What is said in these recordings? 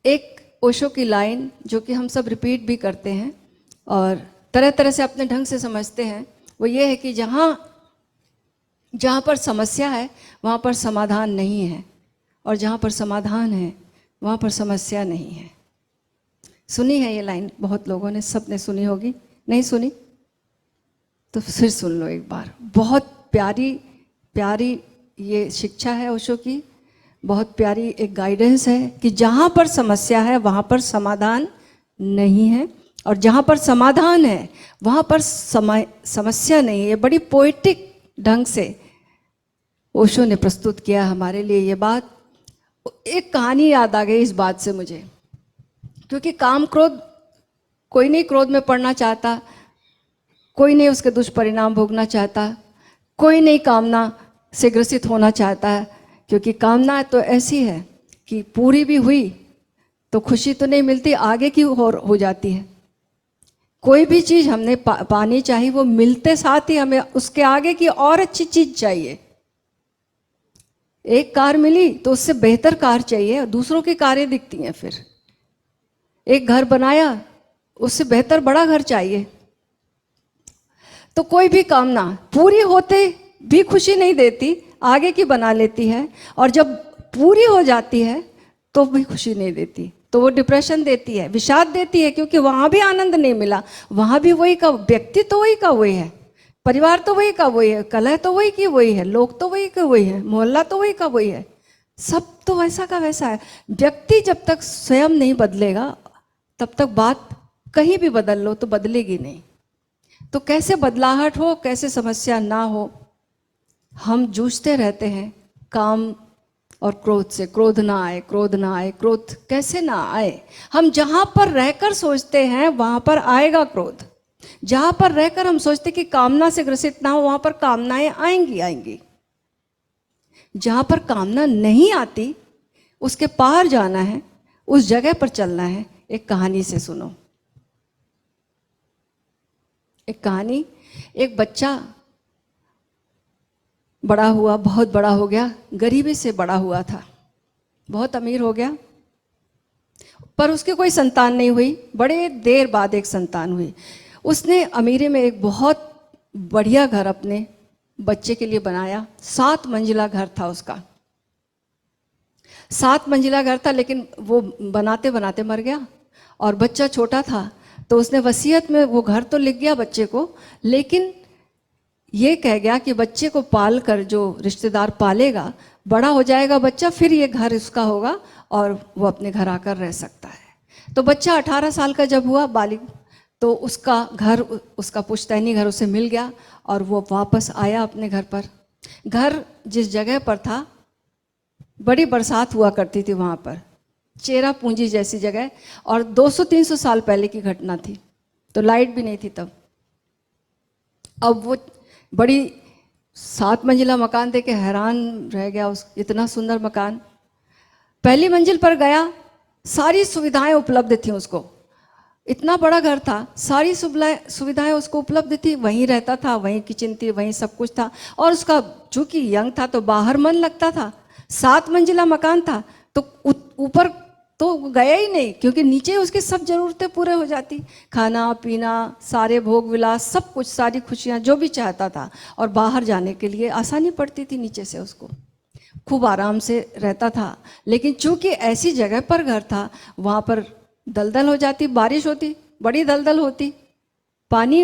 एक ओशो की लाइन जो कि हम सब रिपीट भी करते हैं और तरह तरह से अपने ढंग से समझते हैं, वो ये है कि जहाँ जहाँ पर समस्या है वहाँ पर समाधान नहीं है, और जहाँ पर समाधान है वहाँ पर समस्या नहीं है। सुनी है ये लाइन बहुत लोगों ने, सब ने सुनी होगी। नहीं सुनी तो फिर सुन लो एक बार। बहुत प्यारी प्यारी ये शिक्षा है ओशो की, बहुत प्यारी एक गाइडेंस है कि जहाँ पर समस्या है वहाँ पर समाधान नहीं है, और जहाँ पर समाधान है वहाँ पर समस्या नहीं है। ये बड़ी पोएटिक ढंग से ओशो ने प्रस्तुत किया हमारे लिए ये बात। एक कहानी याद आ गई इस बात से मुझे, क्योंकि काम क्रोध, कोई नहीं क्रोध में पड़ना चाहता, कोई नहीं उसके दुष्परिणाम भोगना चाहता, कोई नहीं कामना से ग्रसित होना चाहता है, क्योंकि कामना तो ऐसी है कि पूरी भी हुई तो खुशी तो नहीं मिलती, आगे की हो जाती है। कोई भी चीज़ हमने पानी चाहिए, वो मिलते साथ ही हमें उसके आगे की और अच्छी चीज़ चाहिए। एक कार मिली तो उससे बेहतर कार चाहिए, दूसरों की कारें दिखती हैं। फिर एक घर बनाया, उससे बेहतर बड़ा घर चाहिए। तो कोई भी कामना पूरी होते भी खुशी नहीं देती, आगे की बना लेती है, और जब पूरी हो जाती है तो भी खुशी नहीं देती, तो वो डिप्रेशन देती है, विषाद देती है, क्योंकि वहाँ भी आनंद नहीं मिला। वहाँ भी वही का व्यक्ति तो वही का वही है, परिवार तो वही का वही है, कलह तो वही की वही है, लोग तो वही का वही है, मोहल्ला तो वही का वही है, सब तो वैसा का वैसा है। व्यक्ति जब तक स्वयं नहीं बदलेगा तब तक बात कहीं भी बदल लो तो बदलेगी नहीं। तो कैसे बदलाहट हो, कैसे समस्या ना हो, हम जूझते रहते हैं काम और क्रोध से। क्रोध ना आए, क्रोध ना आए, क्रोध कैसे ना आए? हम जहां पर रहकर सोचते हैं वहां पर आएगा क्रोध। जहां पर रहकर हम सोचते कि कामना से ग्रसित ना हो, वहां पर कामनाएं आएंगी आएंगी। जहां पर कामना नहीं आती उसके पार जाना है, उस जगह पर चलना है। एक कहानी से सुनो। एक कहानी, एक बच्चा बड़ा हुआ, बहुत बड़ा हो गया, गरीबी से बड़ा हुआ था, बहुत अमीर हो गया, पर उसकी कोई संतान नहीं हुई। बड़े देर बाद एक संतान हुई। उसने अमीरी में एक बहुत बढ़िया घर अपने बच्चे के लिए बनाया। 7 मंजिला घर था उसका, 7 मंजिला घर था, लेकिन वो बनाते बनाते मर गया और बच्चा छोटा था। तो उसने वसीयत में, वो घर तो लिख गया बच्चे को, लेकिन ये कह गया कि बच्चे को पाल कर जो रिश्तेदार पालेगा, बड़ा हो जाएगा बच्चा, फिर ये घर उसका होगा और वो अपने घर आकर रह सकता है। तो बच्चा 18 साल का जब हुआ, बालिग, तो उसका घर, उसका पुश्तैनी घर उसे मिल गया और वो वापस आया अपने घर पर। घर जिस जगह पर था, बड़ी बरसात हुआ करती थी वहाँ पर, चेरा पूंजी जैसी जगह, और 200-300 साल पहले की घटना थी, तो लाइट भी नहीं थी तब। अब वो बड़ी 7 मंजिला मकान देख के हैरान रह गया, उस इतना सुंदर मकान। पहली मंजिल पर गया, सारी सुविधाएं उपलब्ध थी उसको, इतना बड़ा घर था, सारी सुविधाएं उसको उपलब्ध थी, वहीं रहता था, वहीं किचन थी, वहीं सब कुछ था। और उसका चूंकि यंग था तो बाहर मन लगता था। 7 मंजिला मकान था तो ऊपर तो गया ही नहीं, क्योंकि नीचे उसकी सब जरूरतें पूरे हो जाती, खाना पीना, सारे भोग विलास, सब कुछ, सारी खुशियां जो भी चाहता था, और बाहर जाने के लिए आसानी पड़ती थी नीचे से उसको, खूब आराम से रहता था। लेकिन चूंकि ऐसी जगह पर घर था, वहाँ पर दलदल हो जाती, बारिश होती, बड़ी दलदल होती, पानी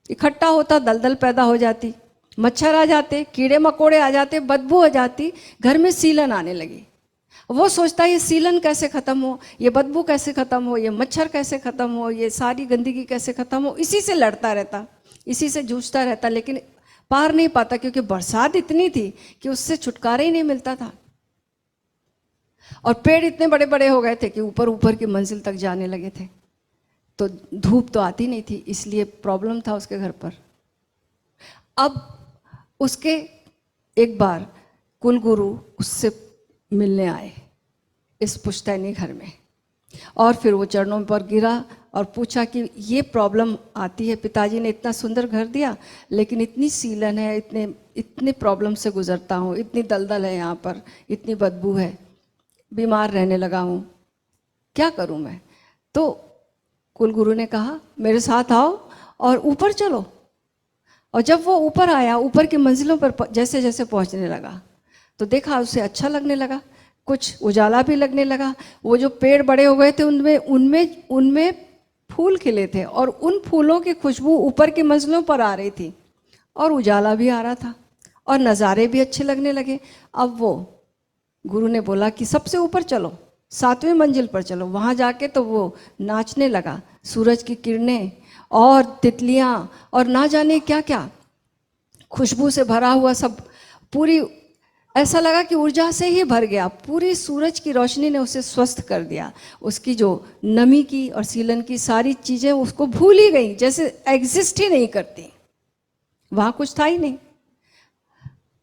इकट्ठा होता, दलदल पैदा हो जाती, मच्छर आ जाते, कीड़े मकोड़े आ जाते, बदबू हो जाती, घर में सीलन आने लगी। वो सोचता ये सीलन कैसे ख़त्म हो, ये बदबू कैसे ख़त्म हो, ये मच्छर कैसे ख़त्म हो, ये सारी गंदगी कैसे ख़त्म हो, इसी से लड़ता रहता, इसी से जूझता रहता, लेकिन पार नहीं पाता, क्योंकि बरसात इतनी थी कि उससे छुटकारा ही नहीं मिलता था। और पेड़ इतने बड़े बड़े हो गए थे कि ऊपर ऊपर की मंजिल तक जाने लगे थे, तो धूप तो आती नहीं थी, इसलिए प्रॉब्लम था उसके घर पर। अब उसके एक बार कुलगुरु उससे मिलने आए इस पुश्तैनी घर में, और फिर वो चरणों पर गिरा और पूछा कि ये प्रॉब्लम आती है, पिताजी ने इतना सुंदर घर दिया लेकिन इतनी सीलन है, इतने इतने प्रॉब्लम से गुजरता हूँ, इतनी दलदल है यहाँ पर, इतनी बदबू है, बीमार रहने लगा हूँ। क्या करूं मैं? तो कुलगुरु ने कहा मेरे साथ आओ और ऊपर चलो। और जब वो ऊपर आया, ऊपर की मंजिलों पर जैसे जैसे पहुंचने लगा तो देखा उसे अच्छा लगने लगा, कुछ उजाला भी लगने लगा। वो जो पेड़ बड़े हो गए थे उनमें उनमें उनमें फूल खिले थे और उन फूलों की खुशबू ऊपर की मंजिलों पर आ रही थी और उजाला भी आ रहा था और नज़ारे भी अच्छे लगने लगे। अब वो गुरु ने बोला कि सबसे ऊपर चलो, 7वीं मंजिल पर चलो। वहाँ जाके तो वो नाचने लगा, सूरज की किरणें और तितलियाँ और ना जाने क्या क्या खुशबू से भरा हुआ सब, पूरी ऐसा लगा कि ऊर्जा से ही भर गया। पूरी सूरज की रोशनी ने उसे स्वस्थ कर दिया। उसकी जो नमी की और सीलन की सारी चीज़ें उसको भूल ही गई, जैसे एग्जिस्ट ही नहीं करती, वहाँ कुछ था ही नहीं।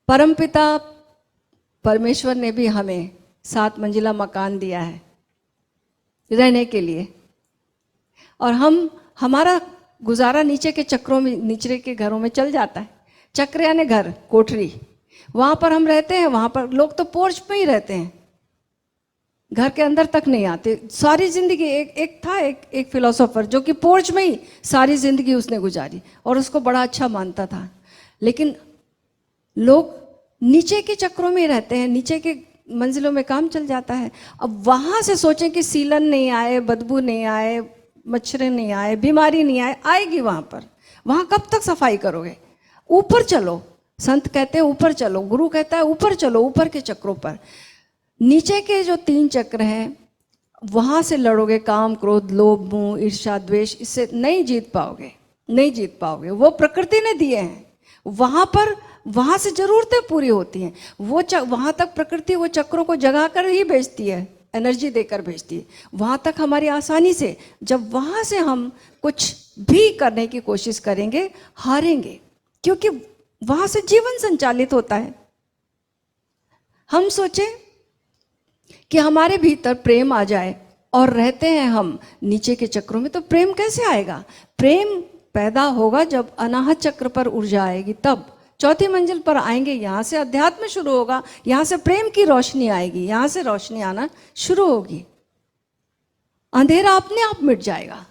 परमपिता परमेश्वर ने भी हमें 7 मंजिला मकान दिया है रहने के लिए, और हमारा गुजारा नीचे के चक्रों में, नीचे के घरों में चल जाता है। चक्र यानी घर, कोठरी, वहाँ पर हम रहते हैं। वहाँ पर लोग तो पोर्च में ही रहते हैं, घर के अंदर तक नहीं आते सारी जिंदगी। एक फिलोसोफर जो कि पोर्च में ही सारी जिंदगी उसने गुजारी और उसको बड़ा अच्छा मानता था। लेकिन लोग नीचे के चक्रों में रहते हैं, नीचे के मंजिलों में काम चल जाता है। अब वहाँ से सोचें कि सीलन नहीं आए, बदबू नहीं आए, मच्छर नहीं आए, बीमारी नहीं आए, आएगी वहाँ पर। वहाँ कब तक सफाई करोगे? ऊपर चलो, संत कहते हैं ऊपर चलो, गुरु कहता है ऊपर चलो, ऊपर के चक्रों पर। नीचे के जो 3 चक्र हैं वहाँ से लड़ोगे, काम क्रोध लोभ मोह ईर्ष्या द्वेष, इससे नहीं जीत पाओगे, नहीं जीत पाओगे। वो प्रकृति ने दिए हैं, वहाँ से जरूरतें पूरी होती हैं। वहाँ तक प्रकृति वो चक्रों को जगा कर ही भेजती है, एनर्जी देकर भेजती है। वहाँ तक हमारी आसानी से, जब वहाँ से हम कुछ भी करने की कोशिश करेंगे, हारेंगे, क्योंकि वहाँ से जीवन संचालित होता है। हम सोचें कि हमारे भीतर प्रेम आ जाए और रहते हैं हम नीचे के चक्रों में, तो प्रेम कैसे आएगा? प्रेम पैदा होगा जब अनाहत चक्र पर ऊर्जा आएगी, तब 4थी मंजिल पर आएंगे। यहाँ से अध्यात्म शुरू होगा, यहाँ से प्रेम की रोशनी आएगी, यहाँ से रोशनी आना शुरू होगी। अंधेरा अपने आप मिट जाएगा,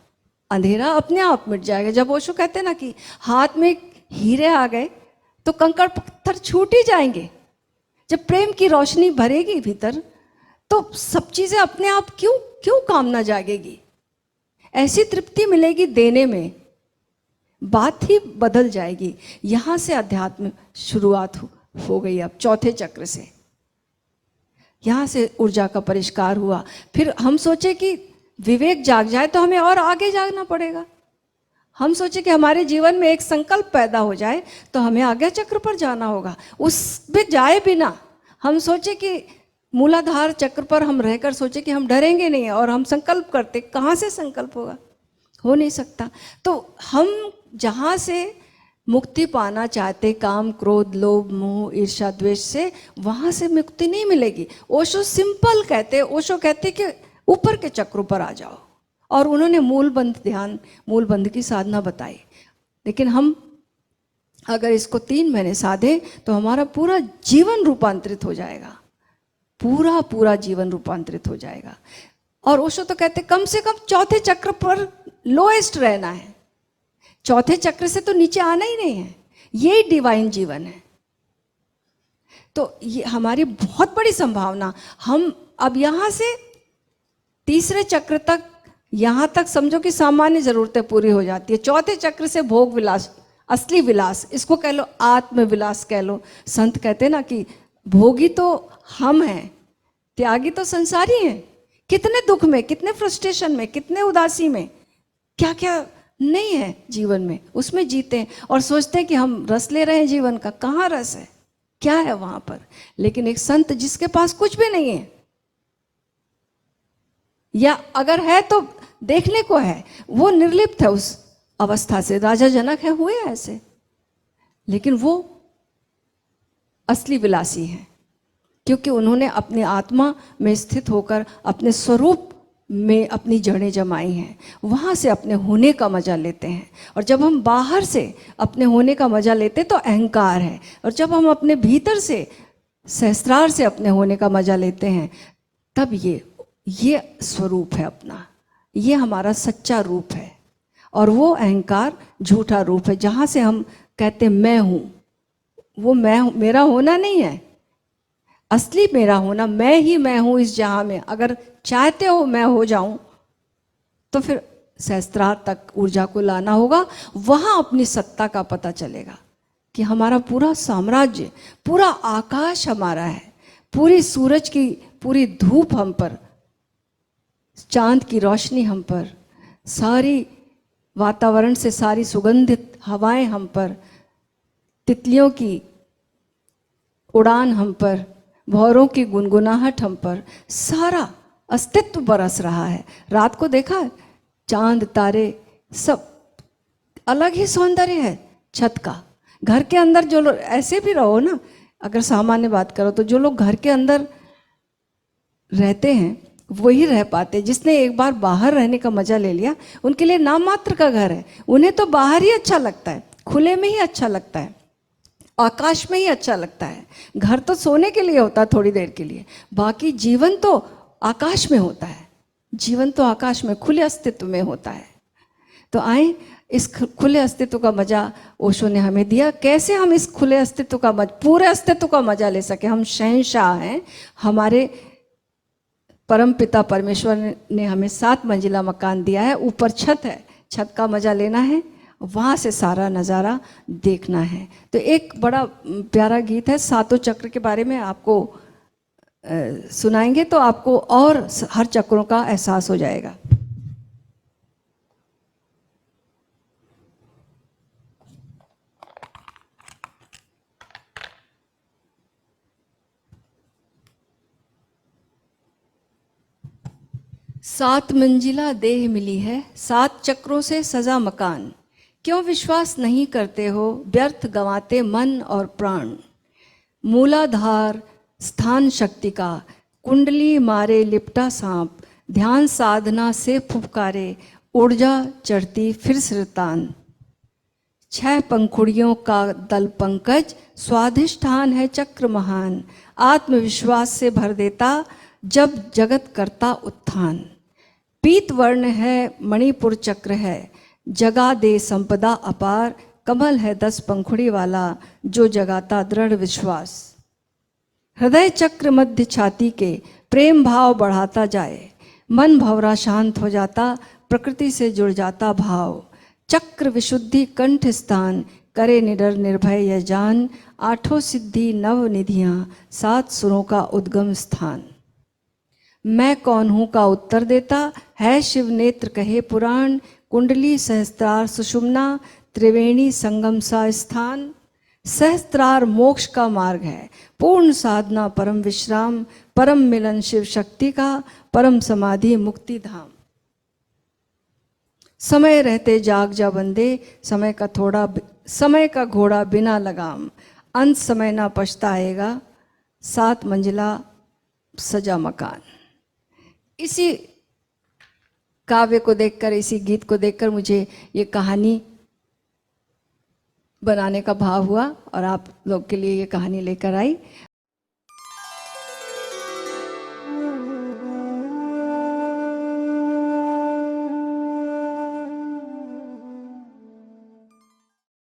अंधेरा अपने आप मिट जाएगा। जब ओशो कहते हैं ना कि हाथ में हीरे आ गए तो कंकड़ पत्थर छूट ही जाएंगे। जब प्रेम की रोशनी भरेगी भीतर तो सब चीजें अपने आप क्यों काम ना जागेगी। ऐसी तृप्ति मिलेगी देने में, बात ही बदल जाएगी। यहां से अध्यात्म शुरुआत हो गई। अब 4थे चक्र से यहां से ऊर्जा का परिष्कार हुआ। फिर हम सोचे कि विवेक जाग जाए तो हमें और आगे जागना पड़ेगा। हम सोचे कि हमारे जीवन में एक संकल्प पैदा हो जाए तो हमें आगे चक्र पर जाना होगा। उसमें जाए बिना हम सोचे कि मूलाधार चक्र पर हम रहकर सोचे कि हम डरेंगे नहीं और हम संकल्प करते, कहाँ से संकल्प होगा? हो नहीं सकता। तो हम जहाँ से मुक्ति पाना चाहते, काम क्रोध लोभ मोह ईर्ष्या द्वेष से, वहाँ से मुक्ति नहीं मिलेगी। ओशो सिंपल कहते, ओशो कहते कि ऊपर के चक्रों पर आ जाओ, और उन्होंने मूलबंध ध्यान, मूलबंध की साधना बताई। लेकिन हम अगर इसको 3 महीने साधे तो हमारा पूरा जीवन रूपांतरित हो जाएगा, पूरा जीवन रूपांतरित हो जाएगा। और ओशो तो कहते कम से कम 4थे चक्र पर लोएस्ट रहना है। 4थे चक्र से तो नीचे आना ही नहीं है, यही डिवाइन जीवन है। तो ये हमारी बहुत बड़ी संभावना। हम अब यहाँ से 3रे चक्र तक, यहाँ तक समझो कि सामान्य जरूरतें पूरी हो जाती है। 4थे चक्र से भोग विलास, असली विलास, इसको कह लो आत्म विलास कह लो। संत कहते हैं ना कि भोगी तो हम हैं, त्यागी तो संसारी हैं। कितने दुख में, कितने फ्रस्ट्रेशन में, कितने उदासी में, क्या क्या नहीं है जीवन में, उसमें जीते हैं और सोचते हैं कि हम रस ले रहे हैं जीवन का। कहाँ रस है, क्या है वहां पर? लेकिन एक संत जिसके पास कुछ भी नहीं है, या अगर है तो देखने को है, वो निर्लिप्त है उस अवस्था से। राजा जनक है, हुए ऐसे, लेकिन वो असली विलासी हैं, क्योंकि उन्होंने अपनी आत्मा में स्थित होकर अपने स्वरूप में अपनी जड़ें जमाई हैं। वहाँ से अपने होने का मजा लेते हैं। और जब हम बाहर से अपने होने का मजा लेते तो अहंकार है, और जब हम अपने भीतर से सहस्त्रार से अपने होने का मजा लेते हैं तब ये ये स्वरूप है अपना, ये हमारा सच्चा रूप है। और वो अहंकार झूठा रूप है, जहाँ से हम कहते मैं हूँ, वो मेरा होना नहीं है। असली मेरा होना, मैं ही मैं हूँ इस जहाँ में। अगर चाहते हो मैं हो जाऊं तो फिर सहस्त्रार तक ऊर्जा को लाना होगा, वहां अपनी सत्ता का पता चलेगा कि हमारा पूरा साम्राज्य, पूरा आकाश हमारा है, पूरी सूरज की पूरी धूप हम पर, चांद की रोशनी हम पर, सारी वातावरण से सारी सुगंधित हवाएं हम पर, तितलियों की उड़ान हम पर, भौरों की गुनगुनाहट हम पर, सारा अस्तित्व बरस रहा है। रात को देखा, चांद तारे सब अलग ही सौंदर्य है छत का। घर के अंदर जो लोग ऐसे भी रहो ना, अगर सामान्य बात करो तो जो लोग घर के अंदर रहते हैं वही रह पाते। जिसने एक बार बाहर रहने का मजा ले लिया, उनके लिए नाम मात्र का घर है। उन्हें तो बाहर ही अच्छा लगता है, खुले में ही अच्छा लगता है, आकाश में ही अच्छा लगता है। घर तो सोने के लिए होता है थोड़ी देर के लिए, बाकी जीवन तो आकाश में होता है। जीवन तो आकाश में, खुले अस्तित्व में होता है। तो आए, इस खुले अस्तित्व का मजा ओशो ने हमें दिया। कैसे हम इस खुले अस्तित्व का पूरे अस्तित्व का मजा ले सके? हम शहंशाह हैं। हमारे परम पिता परमेश्वर ने हमें 7 मंजिला मकान दिया है, ऊपर छत है, छत का मजा लेना है, वहाँ से सारा नज़ारा देखना है। तो एक बड़ा प्यारा गीत है, सातों चक्र के बारे में आपको सुनाएंगे, तो आपको और हर चक्रों का एहसास हो जाएगा। सात मंजिला देह मिली है, 7 चक्रों से सजा मकान। क्यों विश्वास नहीं करते हो, व्यर्थ गंवाते मन और प्राण। मूलाधार स्थान शक्ति का, कुंडली मारे लिपटा सांप। ध्यान साधना से फुफकारे, ऊर्जा चढ़ती फिर सिरतान। 6 पंखुड़ियों का दल पंकज, स्वाधिष्ठान है चक्र महान। आत्मविश्वास से भर देता, जब जगत करता उत्थान। पीत वर्ण है मणिपुर चक्र है, जगा दे संपदा अपार। कमल है 10 पंखुड़ी वाला, जो जगाता दृढ़ विश्वास। हृदय चक्र मध्य छाती के, प्रेम भाव बढ़ाता जाए। मन भवरा शांत हो जाता, प्रकृति से जुड़ जाता भाव। चक्र विशुद्धि कंठ स्थान, करे निडर निर्भय यह जान। 8 सिद्धि नव निधियां, 7 सुरों का उद्गम स्थान। मैं कौन हूँ का उत्तर देता है, शिव नेत्र कहे पुराण। कुंडली सहस्त्रार सुषुम्ना, त्रिवेणी संगम सा स्थान। सहस्त्रार मोक्ष का मार्ग है, पूर्ण साधना परम विश्राम। परम मिलन शिव शक्ति का, परम समाधि मुक्ति धाम। समय रहते जाग जा बंदे, समय का घोड़ा बिना लगाम। अंत समय ना पछताएगा, 7 मंजिला सजा मकान। इसी काव्य को देखकर, इसी गीत को देखकर मुझे ये कहानी बनाने का भाव हुआ और आप लोग के लिए ये कहानी लेकर आई।